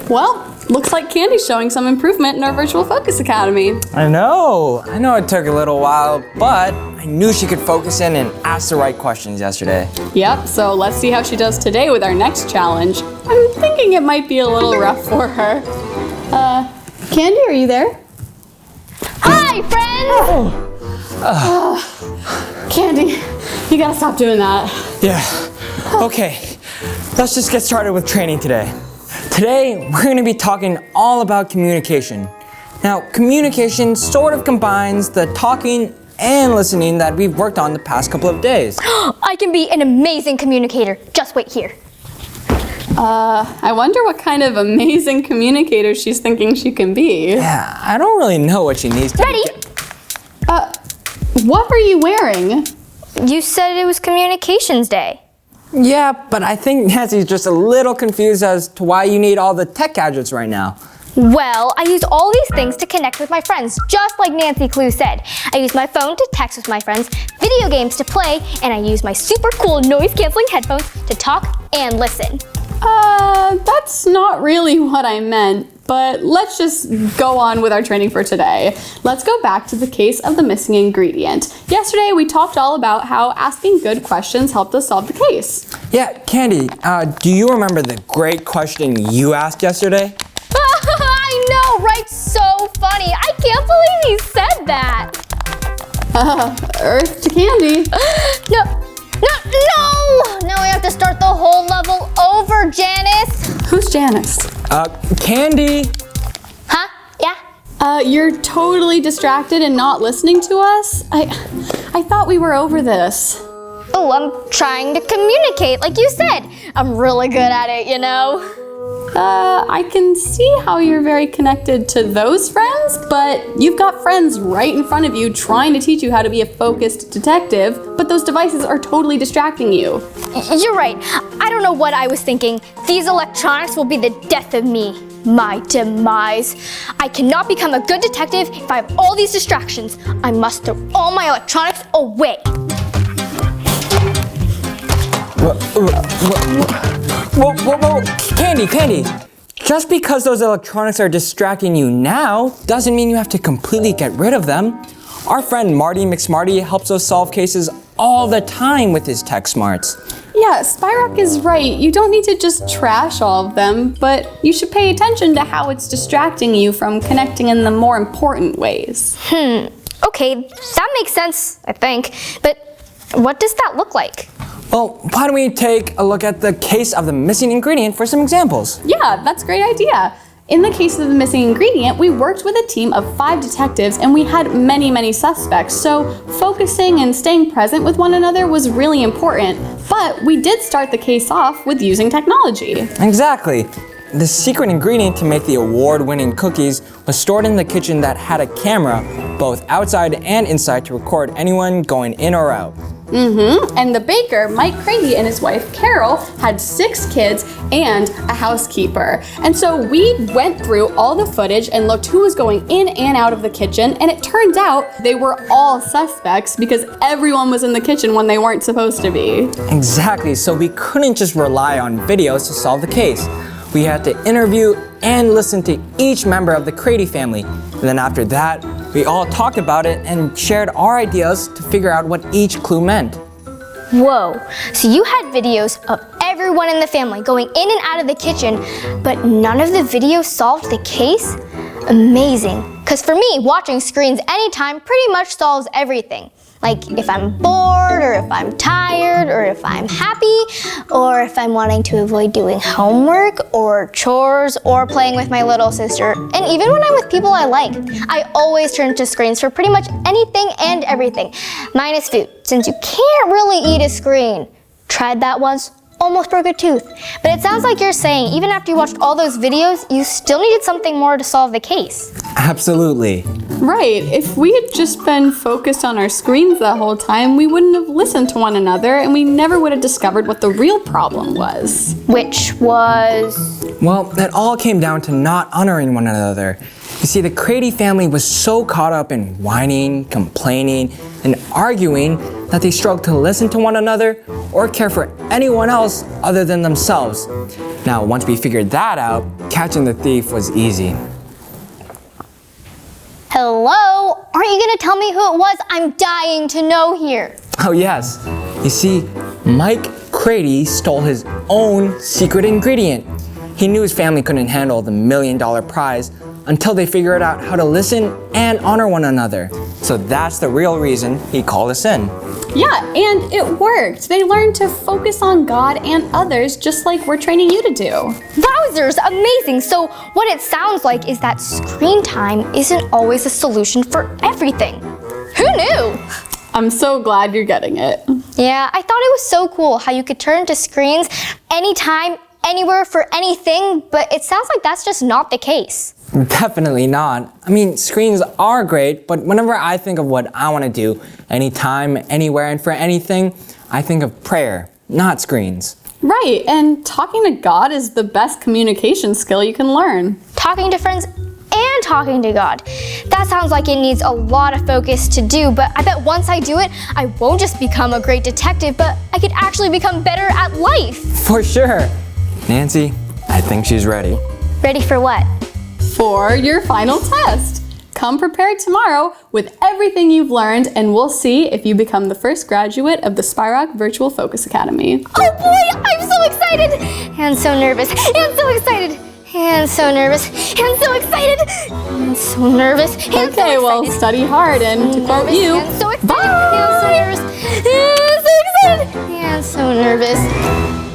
Well, looks like Candy's showing some improvement in our Virtual Focus Academy. I know it took a little while, but I knew she could focus in and ask the right questions yesterday. Yep, so let's see how she does today with our next challenge. I'm thinking it might be a little rough for her. Candy, are you there? Hi, friends! Candy, you gotta stop doing that. Yeah, okay, let's just get started with training today. Today, we're gonna be talking all about communication. Now, communication sort of combines the talking and listening that we've worked on the past couple of days. I can be an amazing communicator. Just wait here. I wonder what kind of amazing communicator she's thinking she can be. Yeah, I don't really know what she needs to Ready? What are you wearing? You said it was Communications Day. Yeah, but I think Nancy's just a little confused as to why you need all the tech gadgets right now. Well, I use all these things to connect with my friends, just like Nancy Clue said. I use my phone to text with my friends, video games to play, and I use my super cool noise-canceling headphones to talk and listen. That's not really what I meant, but let's just go on with our training for today. Let's go back to the case of the missing ingredient. Yesterday, we talked all about how asking good questions helped us solve the case. Yeah, Candy, do you remember the great question you asked yesterday? I know, right? So funny. I can't believe he said that. Earth to Candy. No. Now we have to start the whole level over, Janice. Who's Janice? Candy. Huh? Yeah? You're totally distracted and not listening to us? I thought we were over this. Oh, I'm trying to communicate, like you said. I'm really good at it, you know? I can see how you're very connected to those friends, but you've got friends right in front of you trying to teach you how to be a focused detective, but those devices are totally distracting you. You're right. I don't know what I was thinking. These electronics will be the death of me. My demise. I cannot become a good detective if I have all these distractions. I must throw all my electronics away. Whoa, Candy. Just because those electronics are distracting you now doesn't mean you have to completely get rid of them. Our friend Marty McSmarty helps us solve cases all the time with his tech smarts. Yeah, Spyrock is right. You don't need to just trash all of them, but you should pay attention to how it's distracting you from connecting in the more important ways. Okay, that makes sense, I think. But what does that look like? Well, why don't we take a look at the case of the missing ingredient for some examples? Yeah, that's a great idea. In the case of the missing ingredient, we worked with a team of 5 detectives and we had many suspects, so focusing and staying present with one another was really important. But we did start the case off with using technology. Exactly. The secret ingredient to make the award-winning cookies was stored in the kitchen that had a camera, both outside and inside, to record anyone going in or out. And the baker, Mike Craigie, and his wife Carol had 6 kids and a housekeeper. And so we went through all the footage and looked who was going in and out of the kitchen, and it turns out they were all suspects because everyone was in the kitchen when they weren't supposed to be. Exactly, so we couldn't just rely on videos to solve the case. We had to interview and listen to each member of the Craigie family. And then after that, we all talked about it and shared our ideas to figure out what each clue meant. Whoa, so you had videos of everyone in the family going in and out of the kitchen, but none of the videos solved the case? Amazing, because for me, watching screens anytime pretty much solves everything. Like if I'm bored, or if I'm tired, or if I'm happy, or if I'm wanting to avoid doing homework, or chores, or playing with my little sister. And even when I'm with people I like, I always turn to screens for pretty much anything and everything. Minus food, since you can't really eat a screen. Tried that once, almost broke a tooth. But it sounds like you're saying even after you watched all those videos, you still needed something more to solve the case. Absolutely. Right, if we had just been focused on our screens the whole time, we wouldn't have listened to one another and we never would have discovered what the real problem was. Which was? Well, it all came down to not honoring one another. You see, the Craigie family was so caught up in whining, complaining, and arguing that they struggle to listen to one another or care for anyone else other than themselves. Now, once we figured that out, catching the thief was easy. Hello? Aren't you gonna tell me who it was? I'm dying to know here. Oh yes, you see, Mike Crady stole his own secret ingredient. He knew his family couldn't handle the $1 million prize until they figured out how to listen and honor one another. So that's the real reason he called us in. Yeah, and it worked. They learned to focus on God and others just like we're training you to do. Wowzers, amazing. So what it sounds like is that screen time isn't always a solution for everything. Who knew? I'm so glad you're getting it. Yeah, I thought it was so cool how you could turn to screens anytime, anywhere for anything, but it sounds like that's just not the case. Definitely not. I mean, screens are great, but whenever I think of what I want to do, anytime, anywhere, and for anything, I think of prayer, not screens. Right, and talking to God is the best communication skill you can learn. Talking to friends and talking to God. That sounds like it needs a lot of focus to do, but I bet once I do it, I won't just become a great detective, but I could actually become better at life. For sure. Nancy, I think she's ready. Ready for what? For your final test. Come prepared tomorrow with everything you've learned, and we'll see if you become the first graduate of the Spyrock Virtual Focus Academy. Oh boy, I'm so excited! And so nervous, and so excited, and so nervous, and so excited, and so nervous, and so Okay, well, excited. study hard, and to quote you, And so excited, and so nervous, and so excited, and so nervous.